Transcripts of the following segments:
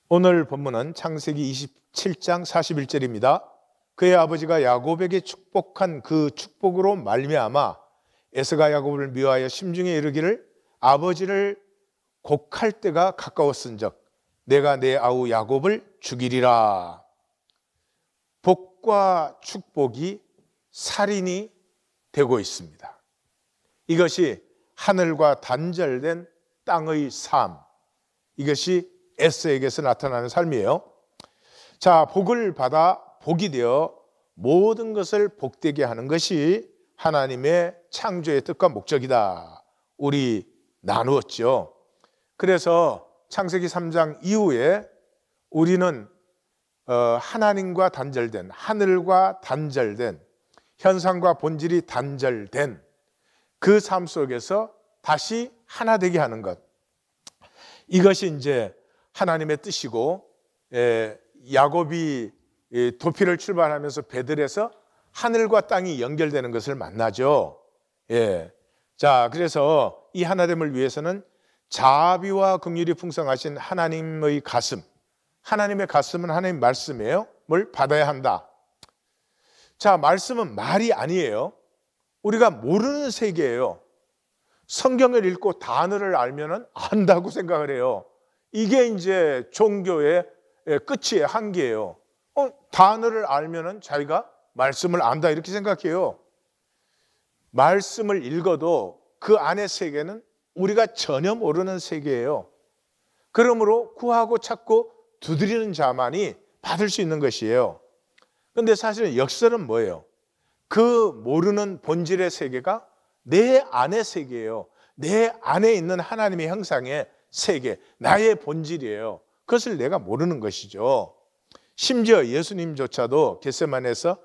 오늘 본문은 창세기 27장 41절입니다. 그의 아버지가 야곱에게 축복한 그 축복으로 말미암아 에서가 야곱을 미워하여 심중에 이르기를 아버지를 곡할 때가 가까웠은즉 내가 내 아우 야곱을 죽이리라. 복과 축복이 살인이 되고 있습니다. 이것이 하늘과 단절된 땅의 삶, 이것이 에서에게서 나타나는 삶이에요. 자, 복을 받아 복이 되어 모든 것을 복되게 하는 것이 하나님의 창조의 뜻과 목적이다. 우리 나누었죠. 그래서 창세기 3장 이후에 우리는 하나님과 단절된, 하늘과 단절된, 현상과 본질이 단절된 그 삶 속에서 다시 하나 되게 하는 것, 이것이 이제 하나님의 뜻이고, 야곱이 도피를 출발하면서 베들에서 하늘과 땅이 연결되는 것을 만나죠. 자, 그래서 이 하나됨을 위해서는 자비와 긍휼이 풍성하신 하나님의 가슴, 하나님의 가슴은 하나님 말씀이에요. 뭘 받아야 한다. 자, 말씀은 말이 아니에요. 우리가 모르는 세계예요. 성경을 읽고 단어를 알면은 안다고 생각을 해요. 이게 이제 종교의 끝이에요. 한계예요. 단어를 알면은 자기가 말씀을 안다 이렇게 생각해요. 말씀을 읽어도 그 안의 세계는 우리가 전혀 모르는 세계예요. 그러므로 구하고 찾고 두드리는 자만이 받을 수 있는 것이에요. 그런데 사실은 역설은 뭐예요? 그 모르는 본질의 세계가 내 안의 세계예요. 내 안에 있는 하나님의 형상의 세계, 나의 본질이에요. 그것을 내가 모르는 것이죠. 심지어 예수님조차도 겟세마네에서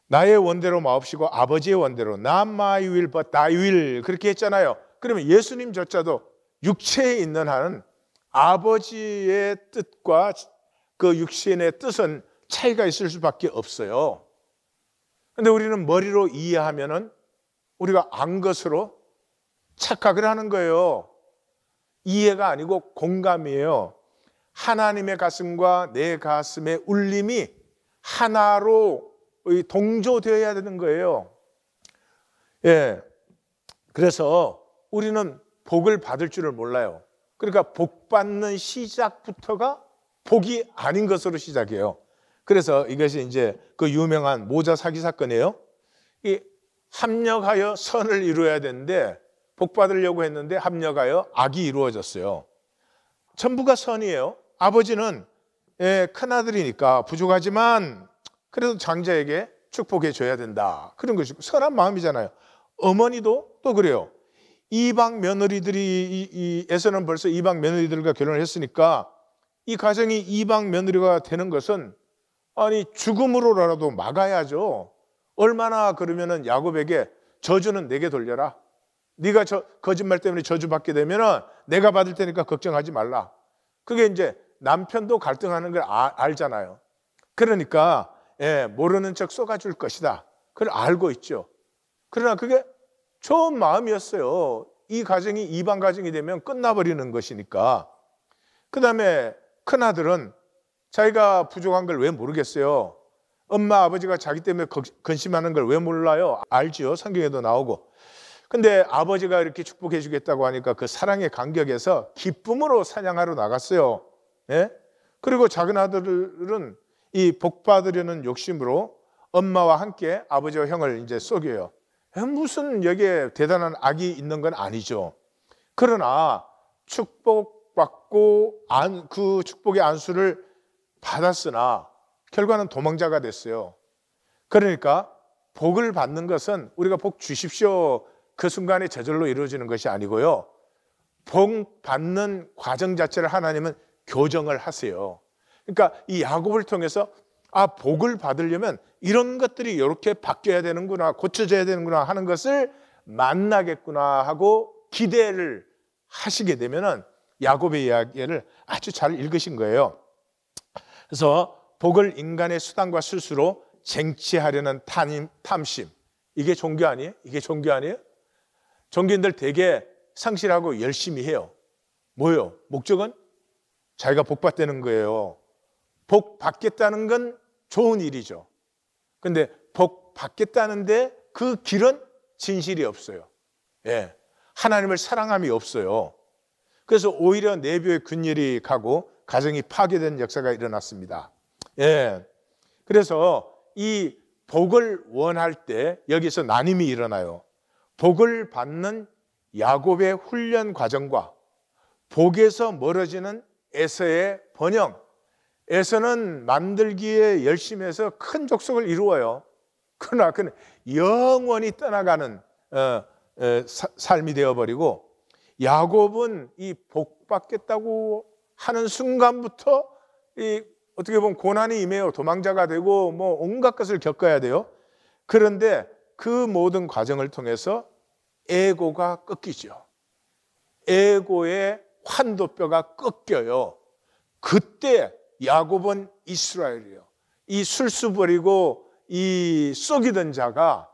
나의 원대로 마옵시고 아버지의 원대로 Not my will but thy will 그렇게 했잖아요. 그러면 예수님조차도 육체에 있는 한은 아버지의 뜻과 그 육신의 뜻은 차이가 있을 수밖에 없어요. 그런데 우리는 머리로 이해하면은 우리가 안 것으로 착각을 하는 거예요. 이해가 아니고 공감이에요. 하나님의 가슴과 내 가슴의 울림이 하나로 동조되어야 되는 거예요. 그래서 우리는 복을 받을 줄을 몰라요. 그러니까 복 받는 시작부터가 복이 아닌 것으로 시작해요. 그래서 이것이 이제 그 유명한 모자 사기 사건이에요. 이 합력하여 선을 이루어야 되는데 복 받으려고 했는데 합력하여 악이 이루어졌어요. 전부가 선이에요. 아버지는 큰아들이니까 부족하지만 그래도 장자에게 축복해 줘야 된다. 그런 것이고 선한 마음이잖아요. 어머니도 또 그래요. 이방 며느리들이 에서는 벌써 이방 며느리들과 결혼을 했으니까 이 가정이 이방 며느리가 되는 것은 아니 죽음으로라도 막아야죠. 얼마나 그러면은 야곱에게 저주는 내게 돌려라. 네가 거짓말 때문에 저주받게 되면은 내가 받을 테니까 걱정하지 말라. 그게 이제 남편도 갈등하는 걸 알잖아요. 그러니까 모르는 척 쏘아줄 것이다. 그걸 알고 있죠. 그러나 그게 좋은 마음이었어요. 이 가정이 이방 가정이 되면 끝나버리는 것이니까. 그 다음에 큰아들은 자기가 부족한 걸 왜 모르겠어요. 엄마 아버지가 자기 때문에 근심하는 걸 왜 몰라요? 알죠. 성경에도 나오고. 근데 아버지가 이렇게 축복해 주겠다고 하니까 그 사랑의 간격에서 기쁨으로 사냥하러 나갔어요. 그리고 작은 아들은 이 복 받으려는 욕심으로 엄마와 함께 아버지와 형을 이제 속여요. 무슨 여기에 대단한 악이 있는 건 아니죠. 그러나 축복받고 그 축복의 안수를 받았으나 결과는 도망자가 됐어요. 그러니까 복을 받는 것은 우리가 복 주십시오 그 순간에 저절로 이루어지는 것이 아니고요. 복 받는 과정 자체를 하나님은 교정을 하세요. 그러니까 이 야곱을 통해서 복을 받으려면 이런 것들이 이렇게 바뀌어야 되는구나, 고쳐져야 되는구나 하는 것을 만나겠구나 하고 기대를 하시게 되면은 야곱의 이야기를 아주 잘 읽으신 거예요. 그래서 복을 인간의 수단과 술수로 쟁취하려는 탐심, 이게 종교 아니에요? 이게 종교 아니에요? 종교인들 되게 성실하고 열심히 해요. 뭐예요? 목적은 자기가 복 받다는 거예요. 복 받겠다는 건 좋은 일이죠. 근데 복 받겠다는데 그 길은 진실이 없어요. 예, 하나님을 사랑함이 없어요. 그래서 오히려 내부의 균열이 가고 가정이 파괴된 역사가 일어났습니다. 예, 그래서 이 복을 원할 때 여기서 나눔이 일어나요. 복을 받는 야곱의 훈련 과정과 복에서 멀어지는 에서의 번영. 에서는 만들기에 열심히 해서 큰 족속을 이루어요. 그러나 그는 영원히 떠나가는 삶이 되어버리고, 야곱은 이 복 받겠다고 하는 순간부터 어떻게 보면 고난이 임해요. 도망자가 되고 뭐 온갖 것을 겪어야 돼요. 그런데 그 모든 과정을 통해서 에고가 꺾이죠. 에고의 환도뼈가 꺾여요. 그때 야곱은 이스라엘이에요. 이 술수 버리고 이 쏘기던 자가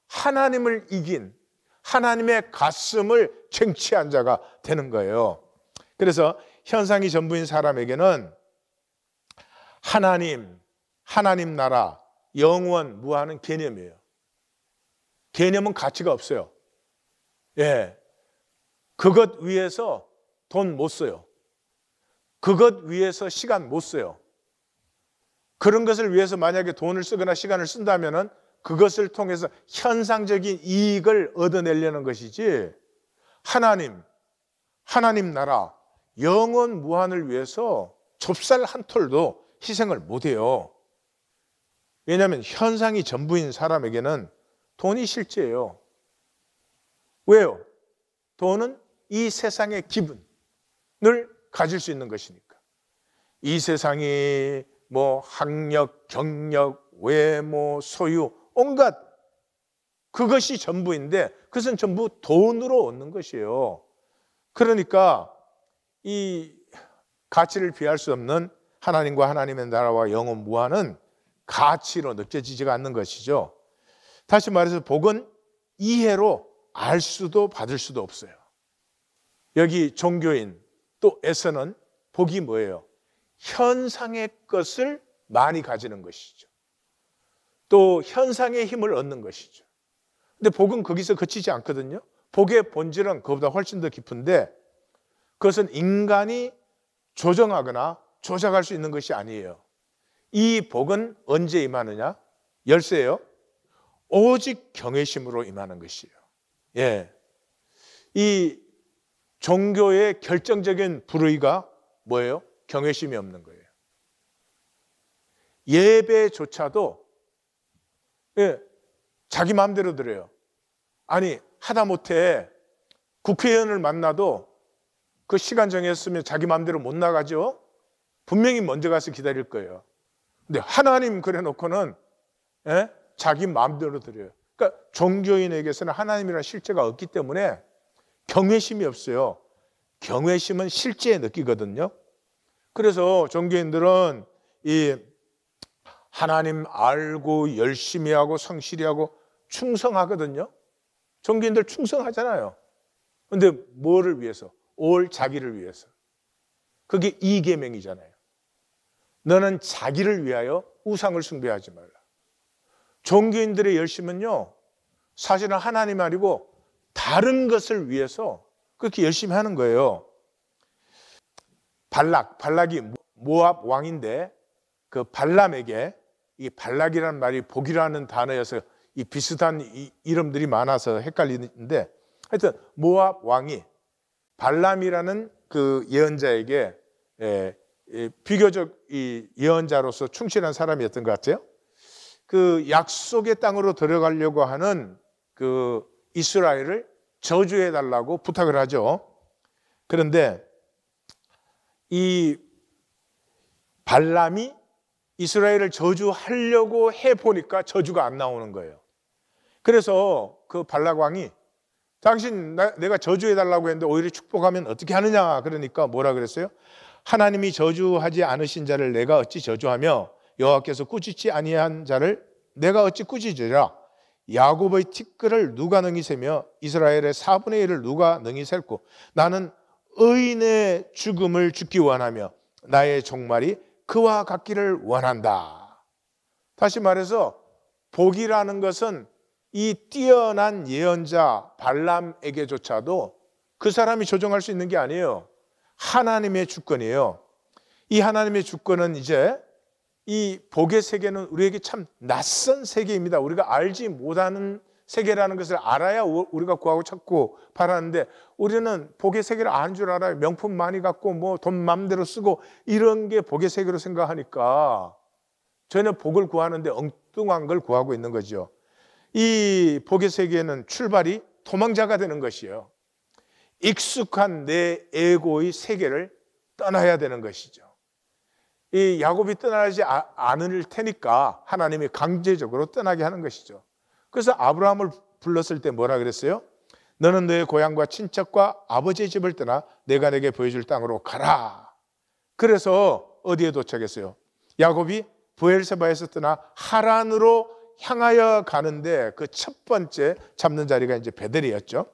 하나님을 이긴, 하나님의 가슴을 쟁취한 자가 되는 거예요. 그래서 현상이 전부인 사람에게는 하나님 나라, 영원, 무한은 개념이에요. 개념은 가치가 없어요. 예, 그것 위해서 돈 못 써요. 그것 위해서 시간 못 써요. 그런 것을 위해서 만약에 돈을 쓰거나 시간을 쓴다면 그것을 통해서 현상적인 이익을 얻어내려는 것이지, 하나님 나라, 영원 무한을 위해서 좁쌀 한 톨도 희생을 못해요. 왜냐하면 현상이 전부인 사람에게는 돈이 실제예요. 왜요? 돈은 이 세상의 기분을 가질 수 있는 것이니까. 이 세상이 뭐 학력, 경력, 외모, 소유, 온갖 그것이 전부인데 그것은 전부 돈으로 얻는 것이에요. 그러니까 이 가치를 비할 수 없는 하나님과 하나님의 나라와 영원 무한은 가치로 느껴지지가 않는 것이죠. 다시 말해서 복은 이해로 알 수도 받을 수도 없어요. 여기 종교인 또 에서는 복이 뭐예요? 현상의 것을 많이 가지는 것이죠. 또 현상의 힘을 얻는 것이죠. 근데 복은 거기서 그치지 않거든요. 복의 본질은 그보다 훨씬 더 깊은데, 그것은 인간이 조정하거나 조작할 수 있는 것이 아니에요. 이 복은 언제 임하느냐? 열쇠예요. 오직 경외심으로 임하는 것이에요. 예, 이 종교의 결정적인 불의가 뭐예요? 경외심이 없는 거예요. 예배조차도 자기 마음대로 드려요. 아니, 하다못해 국회의원을 만나도 그 시간 정했으면 자기 마음대로 못 나가죠. 분명히 먼저 가서 기다릴 거예요. 근데 하나님 그래 놓고는 자기 마음대로 드려요. 그러니까 종교인에게서는 하나님이라는 실제가 없기 때문에 경외심이 없어요. 경외심은 실제에 느끼거든요. 그래서 종교인들은 이 하나님 알고 열심히 하고 성실히 하고 충성하거든요. 종교인들 충성하잖아요. 그런데 뭐를 위해서? 올 자기를 위해서. 그게 이계명이잖아요. 너는 자기를 위하여 우상을 숭배하지 말라. 종교인들의 열심은요, 사실은 하나님 아니고 다른 것을 위해서 그렇게 열심히 하는 거예요. 발락이 모압 왕인데 그 발람에게, 이 발락이라는 말이 복이라는 단어여서 이 비슷한 이름들이 많아서 헷갈리는데, 하여튼 모압 왕이 발람이라는 그 예언자에게 비교적 이 예언자로서 충실한 사람이었던 것 같아요. 그 약속의 땅으로 들어가려고 하는 그 이스라엘을 저주해 달라고 부탁을 하죠. 그런데 이 발람이 이스라엘을 저주하려고 해보니까 저주가 안 나오는 거예요. 그래서 그 발락 왕이 당신 내가 저주해 달라고 했는데 오히려 축복하면 어떻게 하느냐, 그러니까 뭐라 그랬어요? 하나님이 저주하지 않으신 자를 내가 어찌 저주하며 여호와께서 꾸짖지 아니한 자를 내가 어찌 꾸짖으랴. 야곱의 티끌을 누가 능히 세며 이스라엘의 4분의 1을 누가 능히 셀고 나는 의인의 죽음을 죽기 원하며 나의 종말이 그와 같기를 원한다. 다시 말해서 복이라는 것은 이 뛰어난 예언자 발람에게조차도 그 사람이 조정할 수 있는 게 아니에요. 하나님의 주권이에요. 이 하나님의 주권은 이제 이 복의 세계는 우리에게 참 낯선 세계입니다. 우리가 알지 못하는 세계라는 것을 알아야 우리가 구하고 찾고 바라는데, 우리는 복의 세계를 아는 줄 알아요. 명품 많이 갖고 뭐 돈 마음대로 쓰고 이런 게 복의 세계로 생각하니까 저희는 복을 구하는데 엉뚱한 걸 구하고 있는 거죠. 이 복의 세계는 출발이 도망자가 되는 것이에요. 익숙한 내 에고의 세계를 떠나야 되는 것이죠. 이 야곱이 떠나지 않을 테니까 하나님이 강제적으로 떠나게 하는 것이죠. 그래서 아브라함을 불렀을 때 뭐라 그랬어요? 너는 너의 고향과 친척과 아버지의 집을 떠나 내가 내게 보여줄 땅으로 가라. 그래서 어디에 도착했어요? 야곱이 브엘세바에서 떠나 하란으로 향하여 가는데 그 첫 번째 잡는 자리가 이제 베델이었죠.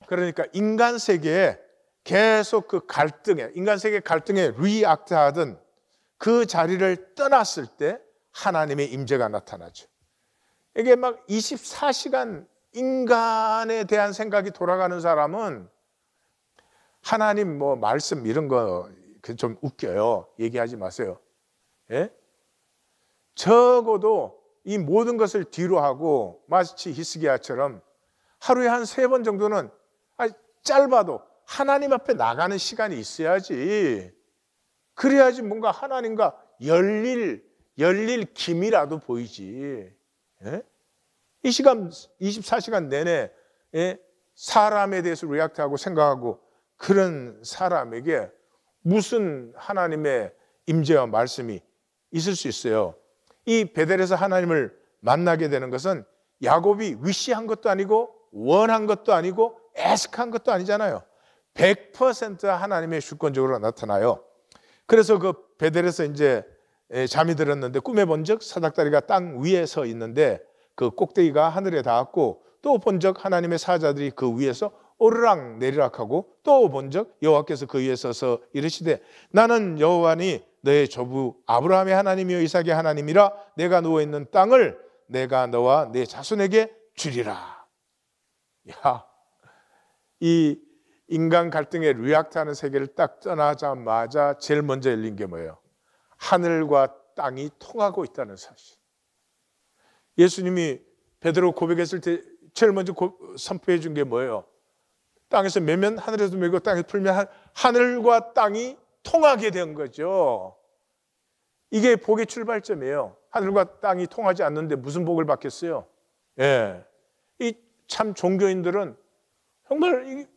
그러니까 인간 세계에 계속 그 갈등에, 인간 세계 갈등에 리액트하던 그 자리를 떠났을 때 하나님의 임재가 나타나죠. 이게 막 24시간 인간에 대한 생각이 돌아가는 사람은 하나님 뭐 말씀 이런 거 좀 웃겨요. 얘기하지 마세요. 예? 적어도 이 모든 것을 뒤로 하고 마치 히스기야처럼 하루에 한 3번 정도는 짧아도 하나님 앞에 나가는 시간이 있어야지. 그래야지 뭔가 하나님과 열릴 김이라도 보이지. 예? 이 시간 24시간 내내 사람에 대해서 리액트하고 생각하고 그런 사람에게 무슨 하나님의 임재와 말씀이 있을 수 있어요. 이 베델에서 하나님을 만나게 되는 것은 야곱이 위시한 것도 아니고 원한 것도 아니고 애석한 것도 아니잖아요. 100% 하나님의 주권적으로 나타나요. 그래서 그 베델에서 이제 잠이 들었는데 꿈에 본 적 사닥다리가 땅 위에 서 있는데 그 꼭대기가 하늘에 닿았고, 또 본 적 하나님의 사자들이 그 위에서 오르락 내리락하고, 또 본 적 여호와께서 그 위에 서서 이르시되 나는 여호와니 너의 조부 아브라함의 하나님이요 이삭의 하나님이라. 내가 누워있는 땅을 내가 너와 내 자손에게 주리라. 야, 이 인간 갈등에 리액트하는 세계를 딱 떠나자마자 제일 먼저 열린 게 뭐예요? 하늘과 땅이 통하고 있다는 사실. 예수님이 베드로 고백했을 때 제일 먼저 선포해 준 게 뭐예요? 땅에서 매면 하늘에서 매고 땅에서 풀면 하늘과 땅이 통하게 된 거죠. 이게 복의 출발점이에요. 하늘과 땅이 통하지 않는데 무슨 복을 받겠어요? 예. 이 참 종교인들은 정말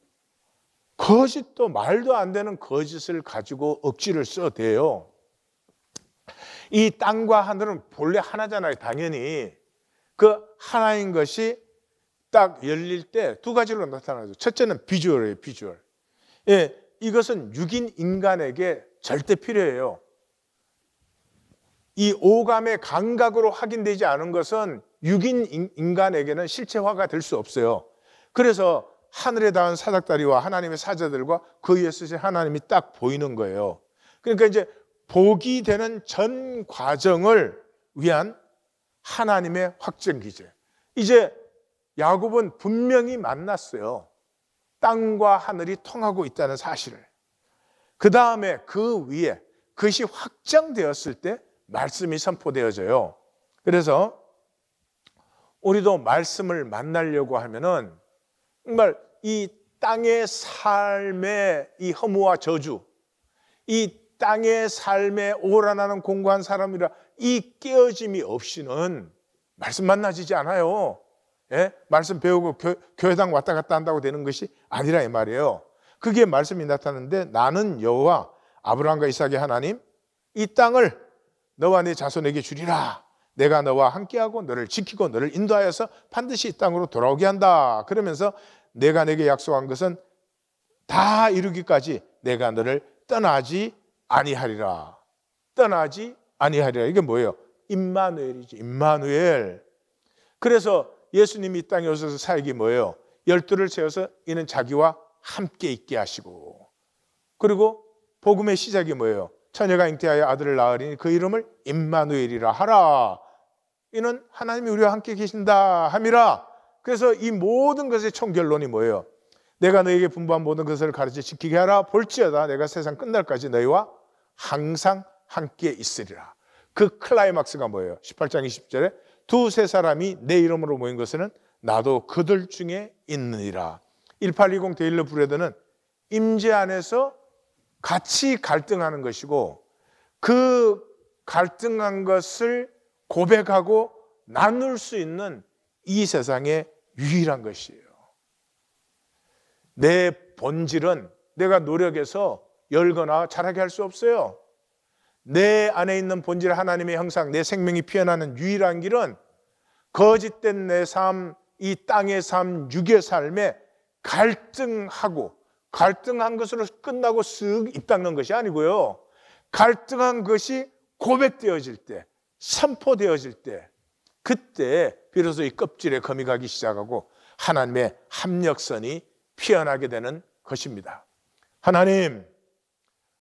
거짓도 말도 안 되는 거짓을 가지고 억지를 써대요. 이 땅과 하늘은 본래 하나잖아요. 당연히 그 하나인 것이 딱 열릴 때 두 가지로 나타나죠. 첫째는 비주얼이에요. 비주얼. 예, 이것은 육인 인간에게 절대 필요해요. 이 오감의 감각으로 확인되지 않은 것은 육인 인간에게는 실체화가 될 수 없어요. 그래서 하늘에 닿은 사닥다리와 하나님의 사자들과 그 위에 쓰신 하나님이 딱 보이는 거예요. 그러니까 이제 복이 되는 전 과정을 위한 하나님의 확정 기제. 이제 야곱은 분명히 만났어요. 땅과 하늘이 통하고 있다는 사실을. 그 다음에 그 위에 그것이 확정되었을 때 말씀이 선포되어져요. 그래서 우리도 말씀을 만나려고 하면은 정말 이 땅의 삶의 이 허무와 저주, 이 땅의 삶에 오라나는 공고한 사람이라 이 깨어짐이 없이는 말씀 만나지지 않아요. 예? 말씀 배우고 교회당 왔다 갔다 한다고 되는 것이 아니라 이 말이에요. 그게 말씀이 나타나는데 나는 여호와 아브라함과 이삭의 하나님, 이 땅을 너와 네 자손에게 주리라. 내가 너와 함께하고 너를 지키고 너를 인도하여서 반드시 이 땅으로 돌아오게 한다. 그러면서 내가 내게 약속한 것은 다 이루기까지 내가 너를 떠나지 아니하리라. 떠나지 아니하리라. 이게 뭐예요? 임마누엘이지. 임마누엘. 그래서 예수님이 이 땅에 오셔서 사역이 뭐예요? 12를 세워서 이는 자기와 함께 있게 하시고, 그리고 복음의 시작이 뭐예요? 처녀가 잉태하여 아들을 낳으리니 그 이름을 임마누엘이라 하라. 이는 하나님이 우리와 함께 계신다 함이라. 그래서 이 모든 것의 총결론이 뭐예요? 내가 너에게 분부한 모든 것을 가르쳐 지키게 하라. 볼지어다 내가 세상 끝날까지 너희와 항상 함께 있으리라. 그 클라이막스가 뭐예요? 18장 20절에 두세 사람이 내 이름으로 모인 것은 나도 그들 중에 있느니라. 1820 데일러 브레드는 임재 안에서 같이 갈등하는 것이고 그 갈등한 것을 고백하고 나눌 수 있는 이 세상의 유일한 것이에요. 내 본질은 내가 노력해서 열거나 자라게 할 수 없어요. 내 안에 있는 본질, 하나님의 형상, 내 생명이 피어나는 유일한 길은 거짓된 내 삶, 이 땅의 삶, 육의 삶에 갈등하고 갈등한 것으로 끝나고 쓱 입 닦는 것이 아니고요. 갈등한 것이 고백되어질 때, 선포되어질 때, 그때 비로소 이 껍질에 검이 가기 시작하고 하나님의 합력선이 피어나게 되는 것입니다. 하나님,